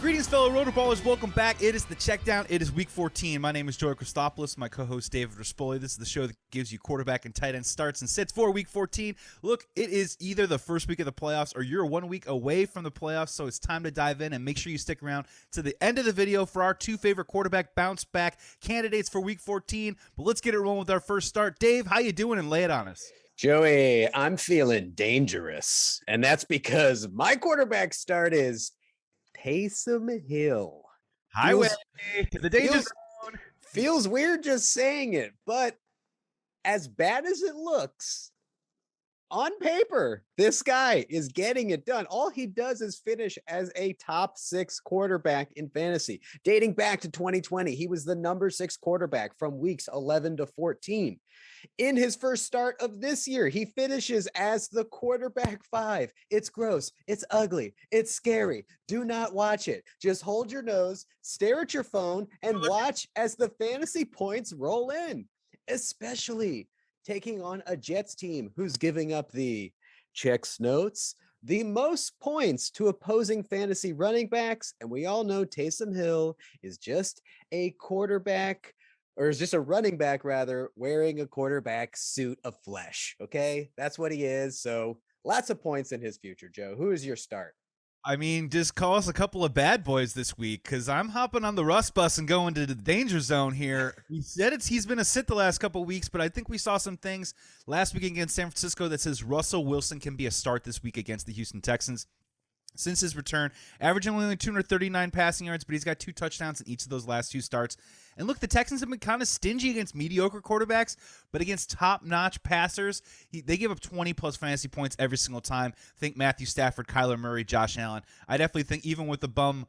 Greetings, fellow RotoBallers. Welcome back. It is the Checkdown. It is Week 14. My name is Joey Christopoulos. My co-host, David Rispoli. This is the show that gives you quarterback and tight end starts and sits for Week 14. Look, it is either the first week of the playoffs or you're 1 week away from the playoffs, so it's time to dive in and make sure you stick around to the end of the video for our two favorite quarterback bounce-back candidates for Week 14. But let's get it rolling with our first start. Dave, how you doing? And lay it on us. Joey, I'm feeling dangerous, and that's because my quarterback start is Taysom Hill. Highway to the danger zone. Feels weird just saying it, but as bad as it looks, on paper, this guy is getting it done. All he does is finish as a top 6 quarterback in fantasy. Dating back to 2020, he was the number 6 quarterback from weeks 11 to 14. In his first start of this year, he finishes as the quarterback 5. It's gross. It's ugly. It's scary. Do not watch it. Just hold your nose, stare at your phone, and watch as the fantasy points roll in, especially taking on a Jets team who's giving up the checks notes, the most points to opposing fantasy running backs. And we all know Taysom Hill is just a quarterback, or is just a running back rather, wearing a quarterback suit of flesh. Okay, that's what he is. So lots of points in his future. Joe, who is your start? I mean, just call us a couple of bad boys this week, because I'm hopping on the Russ bus and going to the danger zone here. He said he's been a sit the last couple of weeks, but I think we saw some things last week against San Francisco that says Russell Wilson can be a start this week against the Houston Texans. Since his return, averaging only 239 passing yards, but he's got 2 touchdowns in each of those last 2 starts. And look, the Texans have been kind of stingy against mediocre quarterbacks, but against top-notch passers, they give up 20-plus fantasy points every single time. Think Matthew Stafford, Kyler Murray, Josh Allen. I definitely think even with a bum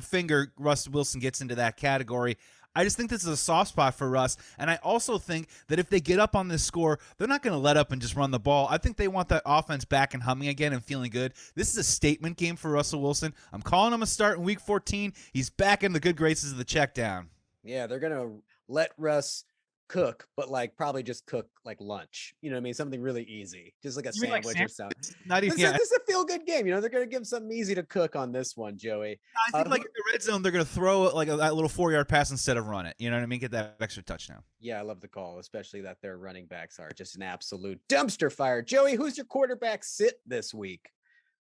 finger, Russ Wilson gets into that category. I just think this is a soft spot for Russ, and I also think that if they get up on this score, they're not going to let up and just run the ball. I think they want that offense back and humming again and feeling good. This is a statement game for Russell Wilson. I'm calling him a start in Week 14. He's back in the good graces of the check down. Yeah, they're going to let Russ cook, but probably just cook like lunch. You know what I mean? Something really easy, just like a sandwich or something. Not even, this is a feel-good game. You know, they're going to give something easy to cook on this one, Joey. I think in the red zone, they're going to throw like that little 4-yard pass instead of run it. You know what I mean? Get that extra touchdown. Yeah, I love the call, especially that their running backs are just an absolute dumpster fire. Joey, who's your quarterback sit this week?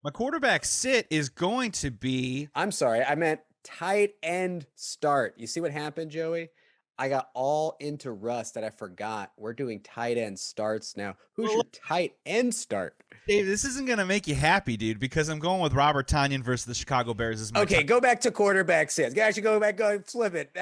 My quarterback sit is going to be... I'm sorry, I meant tight end start. You see what happened, Joey? I got all into Russ that I forgot. We're doing tight end starts now. Who's your tight end start? Dave, this isn't going to make you happy, dude, because I'm going with Robert Tonyan versus the Chicago Bears. Okay, go back to quarterback sits. Actually, go flip it.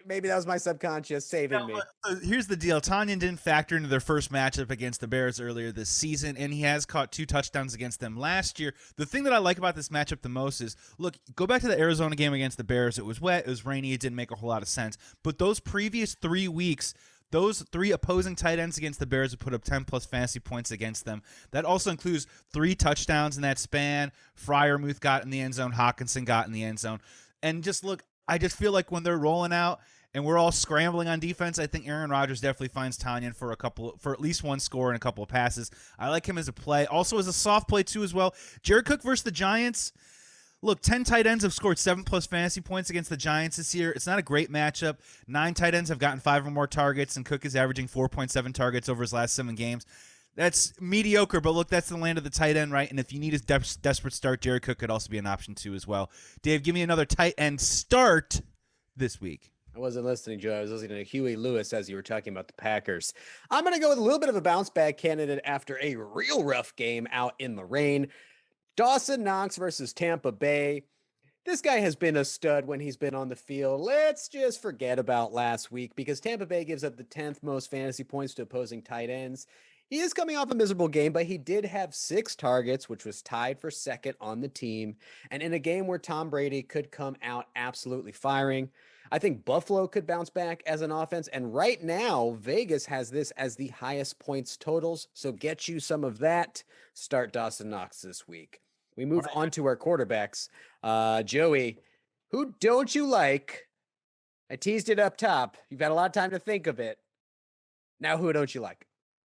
Maybe that was my subconscious saving me. Here's the deal. Tonyan didn't factor into their first matchup against the Bears earlier this season, and he has caught 2 touchdowns against them last year. The thing that I like about this matchup the most is, look, go back to the Arizona game against the Bears. It was wet. It was rainy. It didn't make a whole lot of sense. But those previous 3 weeks, those 3 opposing tight ends against the Bears have put up 10-plus fantasy points against them. That also includes 3 touchdowns in that span. Freiermuth got in the end zone. Hawkinson got in the end zone. And just look, I just feel like when they're rolling out and we're all scrambling on defense, I think Aaron Rodgers definitely finds Tonyan for at least 1 score and a couple of passes. I like him as a play. Also as a soft play, too, as well. Jared Cook versus the Giants. Look, 10 tight ends have scored 7-plus fantasy points against the Giants this year. It's not a great matchup. 9 tight ends have gotten 5 or more targets, and Cook is averaging 4.7 targets over his last 7 games. That's mediocre, but look, that's the land of the tight end, right? And if you need a desperate start, Jared Cook could also be an option, too, as well. Dave, give me another tight end start this week. I wasn't listening, Joe. I was listening to Huey Lewis as you were talking about the Packers. I'm going to go with a little bit of a bounce-back candidate after a real rough game out in the rain. Dawson Knox versus Tampa Bay. This guy has been a stud when he's been on the field. Let's just forget about last week because Tampa Bay gives up the 10th most fantasy points to opposing tight ends. He is coming off a miserable game, but he did have 6 targets, which was tied for second on the team. And in a game where Tom Brady could come out absolutely firing, I think Buffalo could bounce back as an offense. And right now, Vegas has this as the highest points totals. So get you some of that. Start Dawson Knox this week. We move on to our quarterbacks. Joey, who don't you like? I teased it up top. You've had a lot of time to think of it. Now, who don't you like?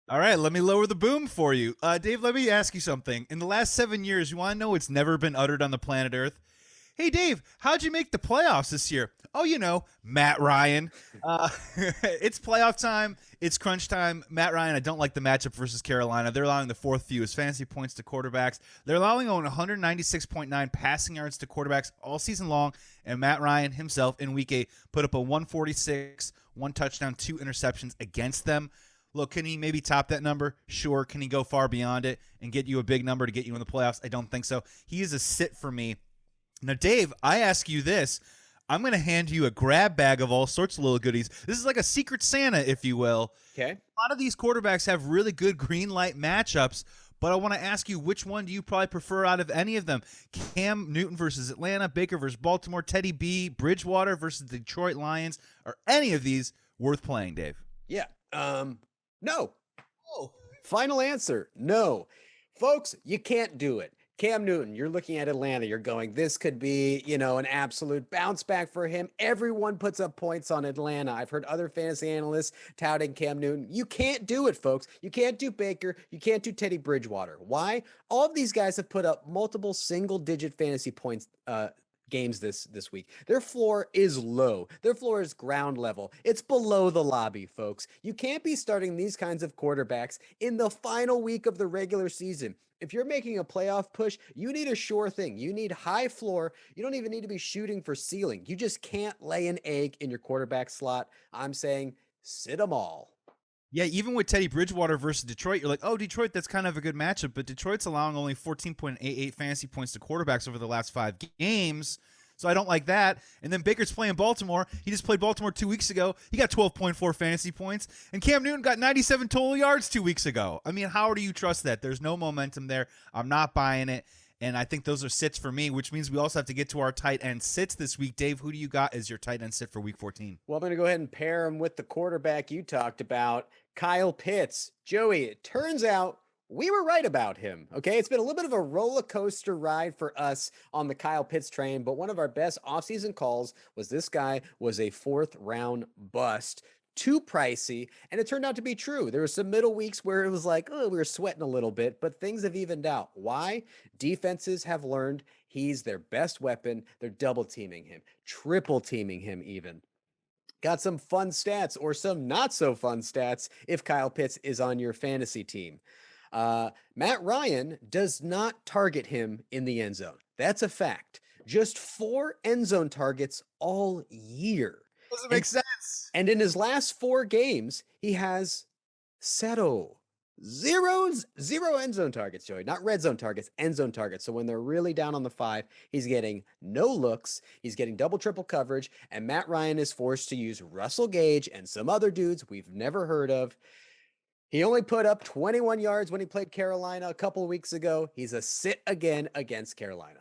All right, let me lower the boom for you. Dave, let me ask you something. In the last 7 years, you want to know what's never been uttered on the planet Earth? Hey, Dave, how'd you make the playoffs this year? Oh, Matt Ryan. It's playoff time. It's crunch time. Matt Ryan, I don't like the matchup versus Carolina. They're allowing the fourth fewest fantasy points to quarterbacks. They're allowing on 196.9 passing yards to quarterbacks all season long. And Matt Ryan himself in week 8 put up a 146, 1 touchdown, 2 interceptions against them. Look, can he maybe top that number? Sure. Can he go far beyond it and get you a big number to get you in the playoffs? I don't think so. He is a sit for me. Now, Dave, I ask you this. I'm going to hand you a grab bag of all sorts of little goodies. This is like a secret Santa, if you will. Okay. A lot of these quarterbacks have really good green light matchups, but I want to ask you, which one do you probably prefer out of any of them? Cam Newton versus Atlanta, Baker versus Baltimore, Teddy B, Bridgewater versus the Detroit Lions. Are any of these worth playing, Dave? Yeah. No. Oh. Final answer. No. Folks, you can't do it. Cam Newton, you're looking at Atlanta. You're going, this could be, an absolute bounce back for him. Everyone puts up points on Atlanta. I've heard other fantasy analysts touting Cam Newton. You can't do it, folks. You can't do Baker. You can't do Teddy Bridgewater. Why? All of these guys have put up multiple single-digit fantasy points games this week. Their floor is low. Their floor is ground level. It's below the lobby, folks. You can't be starting these kinds of quarterbacks in the final week of the regular season. If you're making a playoff push, you need a sure thing. You need high floor. You don't even need to be shooting for ceiling. You just can't lay an egg in your quarterback slot. I'm saying sit them all. Yeah, even with Teddy Bridgewater versus Detroit, you're like, oh, Detroit, that's kind of a good matchup. But Detroit's allowing only 14.88 fantasy points to quarterbacks over the last 5 games. So I don't like that. And then Baker's playing Baltimore. He just played Baltimore 2 weeks ago. He got 12.4 fantasy points. And Cam Newton got 97 total yards 2 weeks ago. I mean, how do you trust that? There's no momentum there. I'm not buying it. And I think those are sits for me, which means we also have to get to our tight end sits this week. Dave, who do you got as your tight end sit for week 14? Well, I'm going to go ahead and pair him with the quarterback you talked about, Kyle Pitts. Joey, it turns out we were right about him. Okay. It's been a little bit of a roller coaster ride for us on the Kyle Pitts train, but one of our best offseason calls was this guy was a 4th round bust. Too pricey, and it turned out to be true. There were some middle weeks where it was like, oh, we were sweating a little bit, but things have evened out. Why? Defenses have learned he's their best weapon. They're double teaming him, triple teaming him even. Got some fun stats or some not so fun stats if Kyle Pitts is on your fantasy team. Matt Ryan does not target him in the end zone. That's a fact. Just 4 end zone targets all year. Doesn't make sense. And in his last 4 games, he has zero end zone targets, Joey. Not red zone targets, end zone targets. So when they're really down on the 5, he's getting no looks. He's getting double, triple coverage. And Matt Ryan is forced to use Russell Gage and some other dudes we've never heard of. He only put up 21 yards when he played Carolina a couple of weeks ago. He's a sit again against Carolina.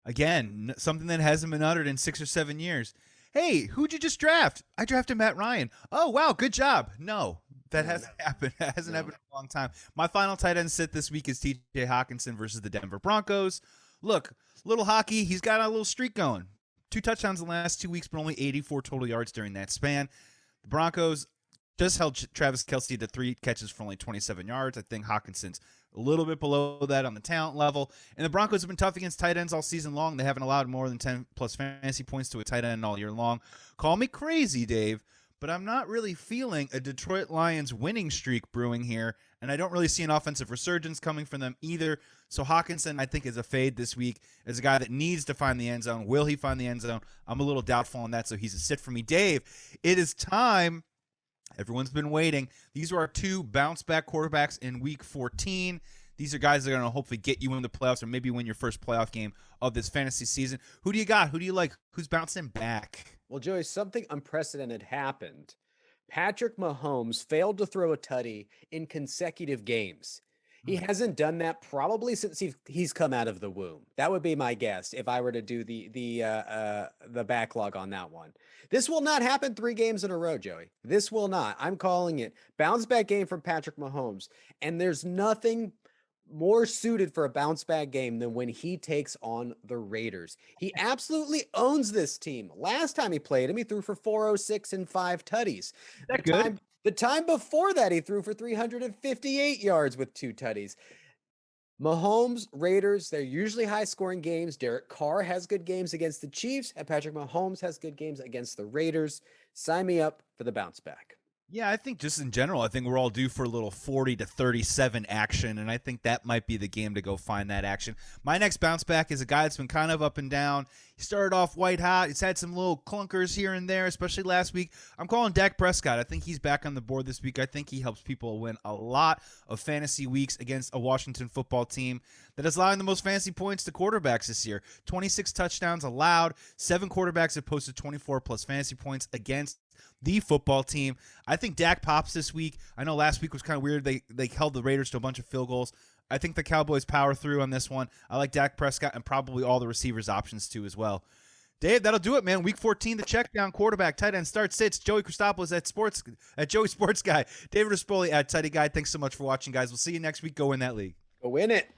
Again, something that hasn't been uttered in 6 or 7 years. Hey, who'd you just draft? I drafted Matt Ryan. Oh, wow, good job. No, that hasn't happened. That hasn't happened in a long time. My final tight end sit this week is TJ Hawkinson versus the Denver Broncos. Look, little hockey, he's got a little streak going. 2 touchdowns in the last 2 weeks, but only 84 total yards during that span. The Broncos just held Travis Kelce to 3 catches for only 27 yards. I think Hawkinson's a little bit below that on the talent level. And the Broncos have been tough against tight ends all season long. They haven't allowed more than 10-plus fantasy points to a tight end all year long. Call me crazy, Dave, but I'm not really feeling a Detroit Lions winning streak brewing here, and I don't really see an offensive resurgence coming from them either. So Hawkinson, I think, is a fade this week as a guy that needs to find the end zone. Will he find the end zone? I'm a little doubtful on that, so he's a sit for me. Dave, it is time. Everyone's been waiting. These are our 2 bounce-back quarterbacks in Week 14. These are guys that are going to hopefully get you in the playoffs or maybe win your first playoff game of this fantasy season. Who do you got? Who do you like? Who's bouncing back? Well, Joey, something unprecedented happened. Patrick Mahomes failed to throw a tutty in consecutive games. He hasn't done that probably since he's come out of the womb. That would be my guess if I were to do the backlog on that one. This will not happen 3 games in a row, Joey. This will not. I'm calling it bounce back game from Patrick Mahomes. And there's nothing more suited for a bounce back game than when he takes on the Raiders. He absolutely owns this team. Last time he played him, he threw for 406 and 5 tutties. That good? The time before that, he threw for 358 yards with 2 tutties. Mahomes, Raiders, they're usually high scoring games. Derek Carr has good games against the Chiefs, and Patrick Mahomes has good games against the Raiders. Sign me up for the bounce back. Yeah, I think just in general, I think we're all due for a little 40 to 37 action, and I think that might be the game to go find that action. My next bounce back is a guy that's been kind of up and down. He started off white hot. He's had some little clunkers here and there, especially last week. I'm calling Dak Prescott. I think he's back on the board this week. I think he helps people win a lot of fantasy weeks against a Washington football team that is allowing the most fantasy points to quarterbacks this year. 26 touchdowns allowed. 7 quarterbacks have posted 24-plus fantasy points against the football team. I think Dak pops this week. I know last week was kind of weird. They held the Raiders to a bunch of field goals. I think the Cowboys power through on this one. I like Dak Prescott and probably all the receivers' options too as well. Dave, that'll do it, man. Week 14, the check down quarterback, tight end, start sits. Joey Christopoulos at Joey Sports Guy. David Rispoli at Tighty Guy. Thanks so much for watching, guys. We'll see you next week. Go win that league. Go win it.